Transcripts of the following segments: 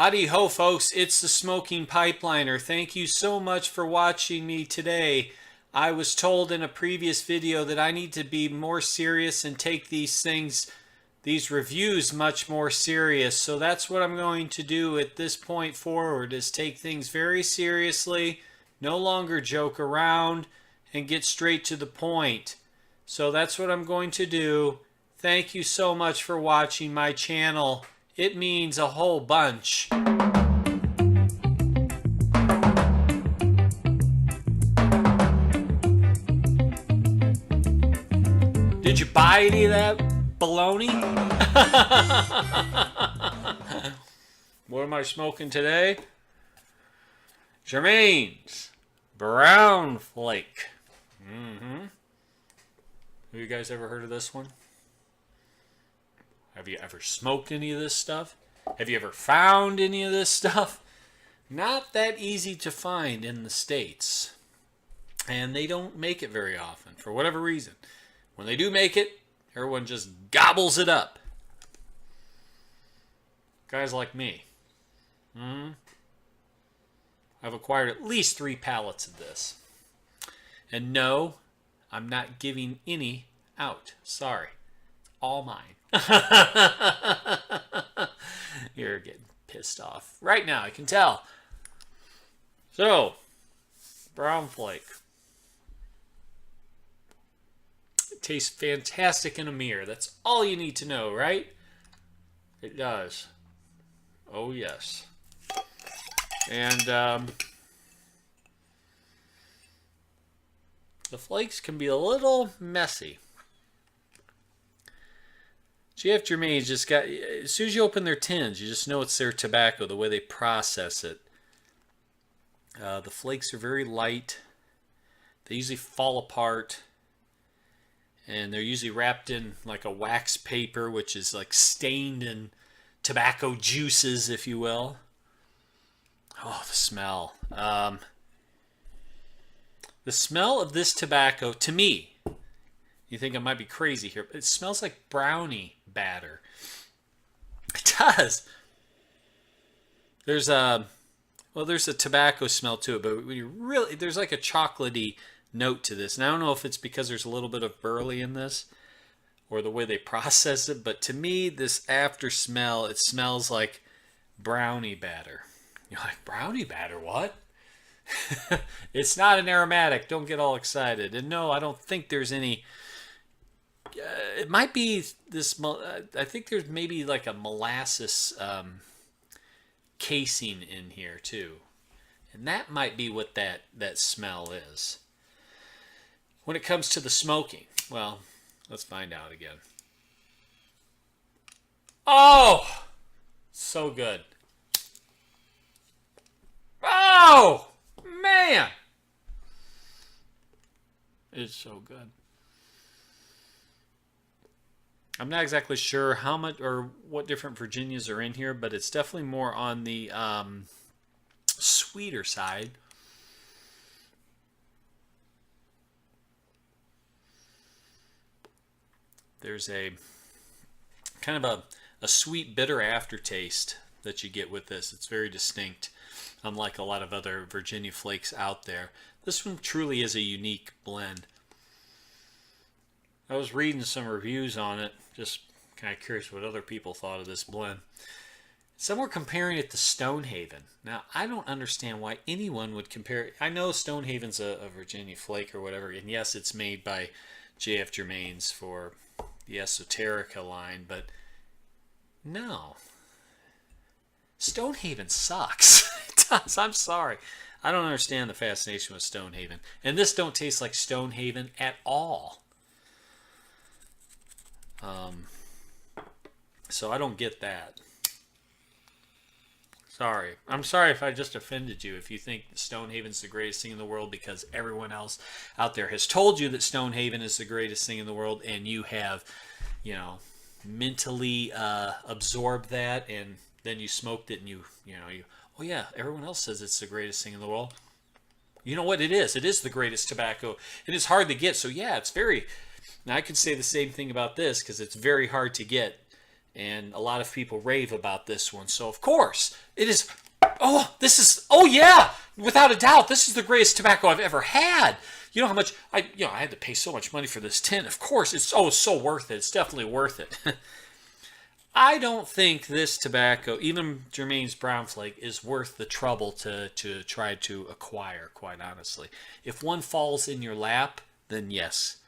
Howdy ho, folks. It's the Smoking Pipeliner. Thank you so much for watching me today. I was told in a previous video that I need to be more serious and take these reviews much more serious. So that's what I'm going to do at this point forward, is take things very seriously, no longer joke around, and get straight to the point. So that's what I'm going to do. Thank you so much for watching my channel. It means a whole bunch. Did you buy any of that baloney? What am I smoking today? Germaine's Brown Flake. Have you guys ever heard of this one? Have you ever smoked any of this stuff? Have you ever found any of this stuff? Not that easy to find in the States. And they don't make it very often, for whatever reason. When they do make it, everyone just gobbles it up. Guys like me. I've acquired at least 3 pallets of this. And no, I'm not giving any out. Sorry. All mine. You're getting pissed off right now, I can tell. So, Brown Flake. It tastes fantastic in a mirror. That's all you need to know, right? It does. Oh, yes. And the flakes can be a little messy. J.F.Germain just got, as soon as you open their tins, you just know it's their tobacco, the way they process it. The flakes are very light. They usually fall apart. And they're usually wrapped in like a wax paper, which is like stained in tobacco juices, if you will. Oh, the smell. The smell of this tobacco, to me, you think I might be crazy here, but it smells like brownie batter. It does. There's a tobacco smell to it, but when you really, there's like a chocolatey note to this. And I don't know if it's because there's a little bit of burley in this or the way they process it, but to me, this after smell, it smells like brownie batter. You're like, brownie batter, what? It's not an aromatic. Don't get all excited. And no, I don't think there's any. It might be this. I think there's maybe like a molasses casing in here too, and that might be what that smell is. When it comes to the smoking, well, let's find out again. Oh, so good. Oh man, it's so good. I'm not exactly sure how much or what different Virginias are in here, but it's definitely more on the sweeter side. There's a kind of a sweet bitter aftertaste that you get with this. It's very distinct, unlike a lot of other Virginia flakes out there. This one truly is a unique blend. I was reading some reviews on it, just kind of curious what other people thought of this blend. Some were comparing it to Stonehaven. Now, I don't understand why anyone would compare it. I know Stonehaven's a Virginia flake or whatever, and yes, it's made by J.F.Germain's for the Esoterica line, but no. Stonehaven sucks. It does. I'm sorry. I don't understand the fascination with Stonehaven. And this don't taste like Stonehaven at all. So I don't get that. Sorry. I'm sorry if I just offended you, if you think Stonehaven's the greatest thing in the world because everyone else out there has told you that Stonehaven is the greatest thing in the world, and you have, you know, mentally absorbed that, and then you smoked it, and you oh yeah, everyone else says it's the greatest thing in the world. You know what it is? It is the greatest tobacco. It is hard to get, so yeah, it's very. Now I could say the same thing about this because it's very hard to get. And a lot of people rave about this one. So, of course, it is. Oh yeah, without a doubt, this is the greatest tobacco I've ever had. You know how much I had to pay so much money for this tin. Of course, it's so worth it. It's definitely worth it. I don't think this tobacco, even Germaine's Brown Flake, is worth the trouble to try to acquire, quite honestly. If one falls in your lap, then yes,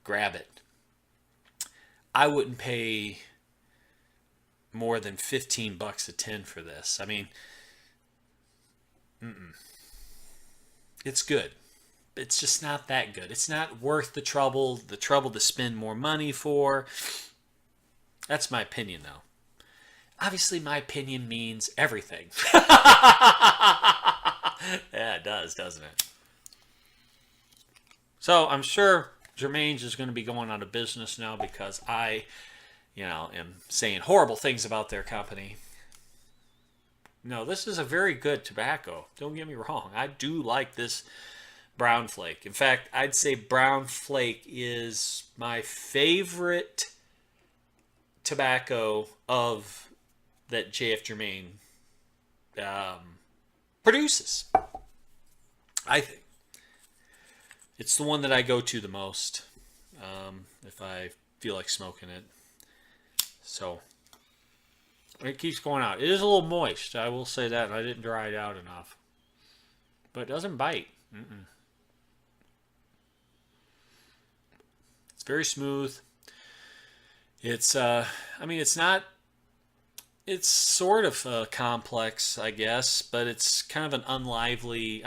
grab it. I wouldn't pay more than $15 a tin for this. I mean, it's good. It's just not that good. It's not worth the trouble to spend more money for. That's my opinion, though. Obviously, my opinion means everything. Yeah, it does, doesn't it? So I'm sure Germaine's is going to be going out of business now because I, am saying horrible things about their company. No, this is a very good tobacco. Don't get me wrong. I do like this Brown Flake. In fact, I'd say Brown Flake is my favorite tobacco of that J.F.Germain produces. I think it's the one that I go to the most if I feel like smoking it. So it keeps going out. It is a little moist, I will say that. I didn't dry it out enough, but it doesn't bite. It's very smooth. It's it's not. It's sort of complex, I guess, but it's kind of an unlively.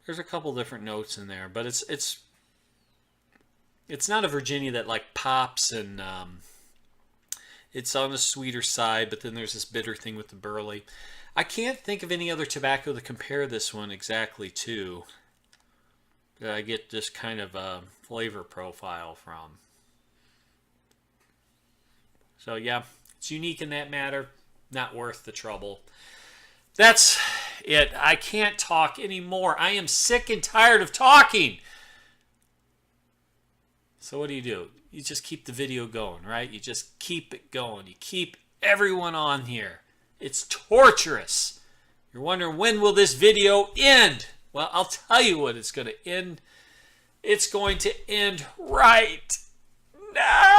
There's a couple different notes in there, but it's not a Virginia that like pops and it's on the sweeter side, but then there's this bitter thing with the burley. I can't think of any other tobacco to compare this one exactly to that I get this kind of flavor profile from. So yeah, it's unique in that matter. Not worth the trouble. That's it. I can't talk anymore. I am sick and tired of talking. So what do? You just keep the video going, right? You just keep it going. You keep everyone on here. It's torturous. You're wondering, when will this video end? Well, I'll tell you when it's going to end. It's going to end right now.